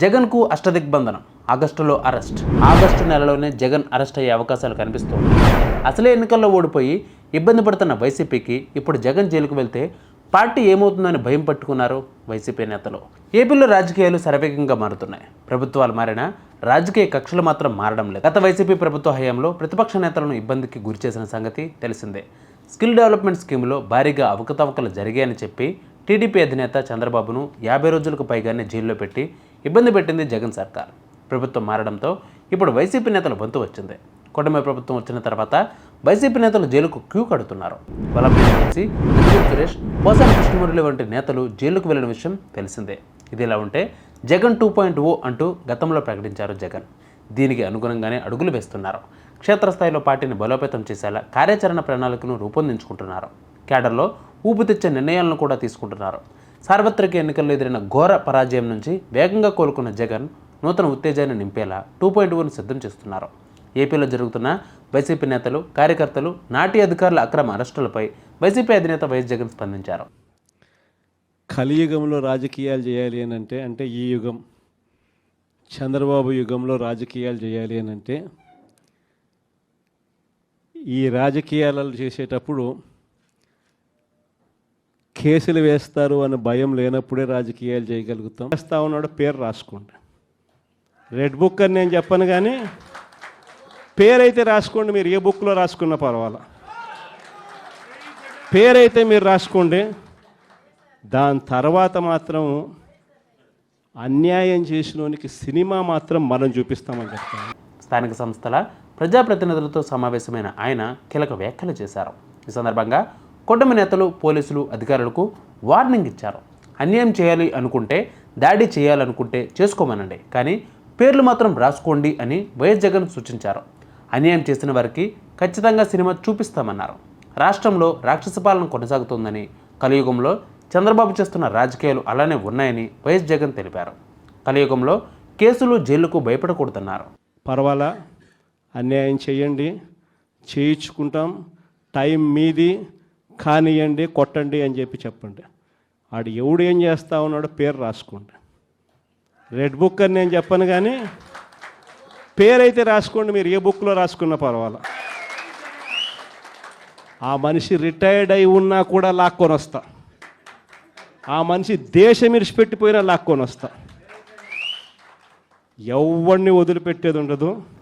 జగన్కు అష్టదిగ్బంధనం. ఆగస్టులో arrest. August నెలలోనే జగన్ అరెస్ట్ అయ్యే అవకాశాలు కనిపిస్తోంది. అసలే ఎన్నికల్లో ఓడిపోయి ఇబ్బంది పడుతున్న వైసీపీకి ఇప్పుడు జగన్ జైలుకు వెళ్తే పార్టీ ఏమవుతుందని భయం పట్టుకున్నారు వైసీపీ నేతలు. ఏపీలో రాజకీయాలు శరవేగంగా మారుతున్నాయి. ప్రభుత్వాలు మారినా రాజకీయ కక్షలు మాత్రం మారడం లేదు. గత వైసీపీ ప్రభుత్వ హయాంలో ప్రతిపక్ష నేతలను ఇబ్బందికి గురిచేసిన సంగతి తెలిసిందే. స్కిల్ డెవలప్మెంట్ స్కీమ్లో భారీగా అవకతవకలు జరిగాయని చెప్పి టీడీపీ అధినేత చంద్రబాబును 50 రోజులకు పైగానే జైల్లో పెట్టి ఇబ్బంది పెట్టింది జగన్ సర్కార్. ప్రభుత్వం మారడంతో ఇప్పుడు వైసీపీ నేతల వంతు వచ్చింది. కూటమి ప్రభుత్వం వచ్చిన తర్వాత వైసీపీ నేతలు జైలుకు క్యూ కడుతున్నారు. వల్లభనేని సురేష్, పోసాని కృష్ణమురళి వంటి నేతలు జైలుకు వెళ్లిన విషయం తెలిసిందే. ఇదిలా ఉంటే జగన్ 2.0 అంటూ గతంలో ప్రకటించారు జగన్. దీనికి అనుగుణంగానే అడుగులు వేస్తున్నారు. క్షేత్రస్థాయిలో పార్టీని బలోపేతం చేసేలా కార్యాచరణ ప్రణాళికను రూపొందించుకుంటున్నారు. కేడర్లో ఊపు తెచ్చే నిర్ణయాలను కూడా తీసుకుంటున్నారు. సార్వత్రిక ఎన్నికల్లో ఎదురైన ఘోర పరాజయం నుంచి వేగంగా కోలుకున్న జగన్ నూతన ఉత్తేజాన్ని నింపేలా 2.0ను సిద్ధం చేస్తున్నారు. ఏపీలో జరుగుతున్న వైసీపీ నేతలు, కార్యకర్తలు, నాటి అధికారుల అక్రమ అరెస్టులపై వైసీపీ అధినేత వైఎస్ జగన్ స్పందించారు. కలియుగంలో రాజకీయాలు చేయాలి అని అంటే ఈ యుగం చంద్రబాబు యుగంలో రాజకీయాలు చేయాలి అని అంటే ఈ రాజకీయాలు చేసేటప్పుడు కేసులు వేస్తారు అనే భయం లేనప్పుడే రాజకీయాలు చేయగలుగుతాం. వేస్తా ఉన్నాడు పేరు రాసుకోండి. రెడ్ బుక్ అని నేను చెప్పను, కానీ పేరైతే రాసుకోండి. మీరు ఏ బుక్లో రాసుకున్నా పర్వాలా, పేరైతే మీరు రాసుకోండి. దాని తర్వాత మాత్రం అన్యాయం చేసినోనికి సినిమా మాత్రం మనం చూపిస్తామని చెప్తాను. స్థానిక సంస్థల ప్రజాప్రతినిధులతో సమావేశమైన ఆయన కీలక వ్యాఖ్యలు చేశారు. ఈ సందర్భంగా కూటమి నేతలు, పోలీసులు, అధికారులకు వార్నింగ్ ఇచ్చారు. అన్యాయం చేయాలి అనుకుంటే, దాడి చేయాలనుకుంటే చేసుకోమనండి, కానీ పేర్లు మాత్రం రాసుకోండి అని వైఎస్ జగన్ సూచించారు. అన్యాయం చేసిన వారికి ఖచ్చితంగా సినిమా చూపిస్తామన్నారు. రాష్ట్రంలో రాక్షస పాలన కొనసాగుతోందని, కలియుగంలో చంద్రబాబు చేస్తున్న రాజకీయాలు అలానే ఉన్నాయని వైఎస్ జగన్ తెలిపారు. కలియుగంలో కేసులు, జైలుకు భయపడకూడదన్నారు. పర్వాలా, అన్యాయం చేయండి, చేయించుకుంటాం, టైం మీది, కానియండి, కొట్టండి అని చెప్పండి. ఆడు ఎవడు ఏం చేస్తా ఉన్నాడో పేరు రాసుకోండి. రెడ్ బుక్ అని నేను చెప్పను, కానీ పేరైతే రాసుకోండి. మీరు ఏ బుక్లో రాసుకున్నా పర్వాలా. ఆ మనిషి రిటైర్డ్ అయి ఉన్నా కూడా లాక్కొని వస్తా. ఆ మనిషి దేశం ఇరిచిపెట్టిపోయినా లాక్కొని వస్తా. ఎవరిని వదిలిపెట్టేది ఉండదు.